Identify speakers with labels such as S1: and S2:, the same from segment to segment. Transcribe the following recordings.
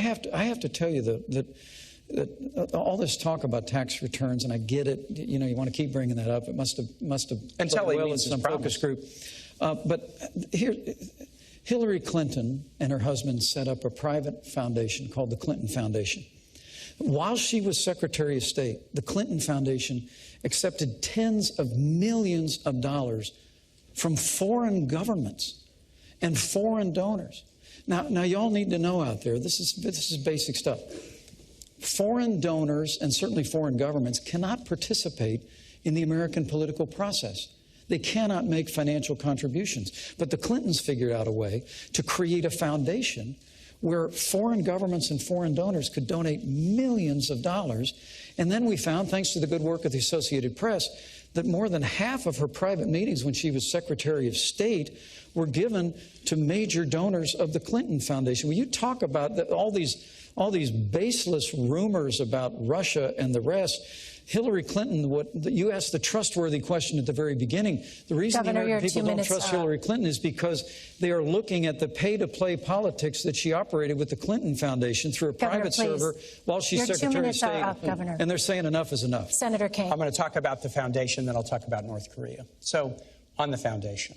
S1: have to tell you that all this talk about tax returns, and I get it. You know, you want to keep bringing that up. It must have
S2: until he
S1: well in
S2: meets
S1: some focus group. But here, Hillary Clinton and her husband set up a private foundation called the Clinton Foundation. While she was Secretary of State, the Clinton Foundation accepted tens of millions of dollars from foreign governments and foreign donors. Now y'all need to know out there, this is basic stuff. Foreign donors and certainly foreign governments cannot participate in the American political process. They cannot make financial contributions. But the Clintons figured out a way to create a foundation where foreign governments and foreign donors could donate millions of dollars. And then we found, thanks to the good work of the Associated Press, that more than half of her private meetings when she was Secretary of State were given to major donors of the Clinton Foundation. When you talk about all these baseless rumors about Russia and the rest, Hillary Clinton, you asked the trustworthy question at the very beginning. The reason the American people don't trust Hillary Clinton is because they are looking at the pay-to-play politics that she operated with the Clinton Foundation through a private server while she's Secretary of State. And they're saying enough is enough.
S3: Senator Kaine.
S2: I'm going to talk about the foundation, then I'll talk about North Korea. So, on the foundation,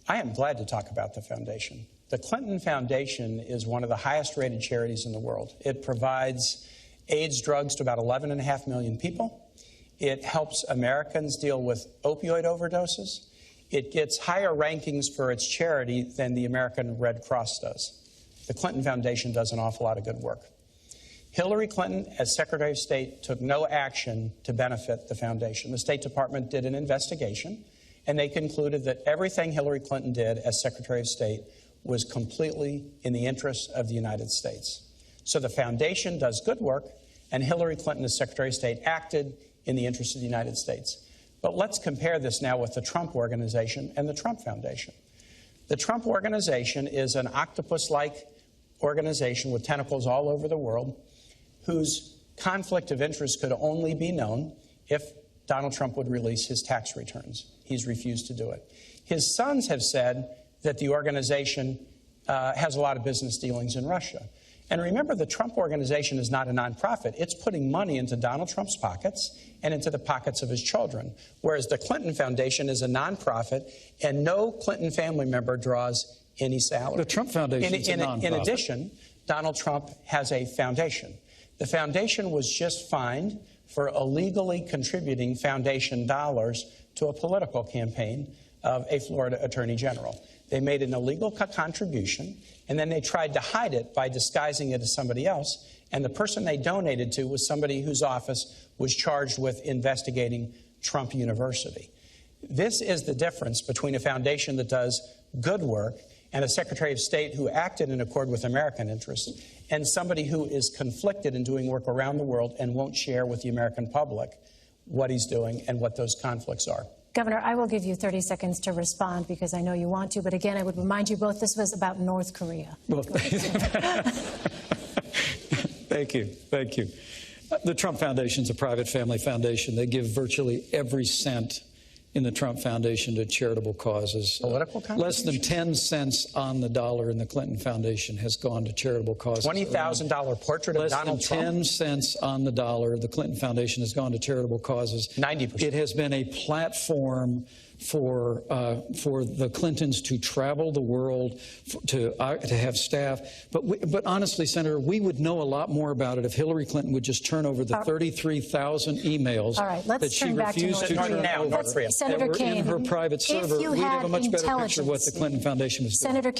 S2: I am glad to talk about the foundation. The Clinton Foundation is one of the highest-rated charities in the world. It provides AIDS drugs to about 11.5 million people. It helps Americans deal with opioid overdoses. It gets higher rankings for its charity than the American Red Cross does. The Clinton Foundation does an awful lot of good work. Hillary Clinton, as Secretary of State, took no action to benefit the foundation. The State Department did an investigation, and they concluded that everything Hillary Clinton did as Secretary of State was completely in the interests of the United States. So the foundation does good work, and Hillary Clinton, as Secretary of State, acted in the interest of the United States. But let's compare this now with the Trump Organization and the Trump Foundation. The Trump Organization is an octopus-like organization with tentacles all over the world whose conflict of interest could only be known if Donald Trump would release his tax returns. He's refused to do it. His sons have said that the organization has a lot of business dealings in Russia. And remember, the Trump Organization is not a nonprofit. It's putting money into Donald Trump's pockets and into the pockets of his children, whereas the Clinton Foundation is a nonprofit, and no Clinton family member draws any salary.
S1: The Trump Foundation is a nonprofit.
S2: In addition, Donald Trump has a foundation. The foundation was just fined for illegally contributing foundation dollars to a political campaign of a Florida Attorney General. They made an illegal contribution, and then they tried to hide it by disguising it as somebody else. And the person they donated to was somebody whose office was charged with investigating Trump University. This is the difference between a foundation that does good work and a Secretary of State who acted in accord with American interests, and somebody who is conflicted in doing work around the world and won't share with the American public what he's doing and what those conflicts are.
S3: Governor, I will give you 30 seconds to respond because I know you want to. But again, I would remind you both this was about North Korea.
S1: Well, thank you. Thank you. The Trump Foundation is a private family foundation. They give virtually every cent in the Trump Foundation to charitable causes.
S2: Political
S1: less than 10 cents on the dollar in the Clinton Foundation has gone to charitable causes.
S2: $20,000 portrait of Donald Trump?
S1: Less than 10 cents on the dollar. The Clinton Foundation has gone to charitable causes.
S2: 90%.
S1: It has been a platform for the Clintons to travel the world, to have staff. But honestly, Senator, we would know a lot more about it if Hillary Clinton would just turn over the 33,000 emails that she refused to turn over
S3: Senator Kaine,
S1: in her private server. We'd have a much better picture of what the Clinton Foundation was doing.
S3: Senator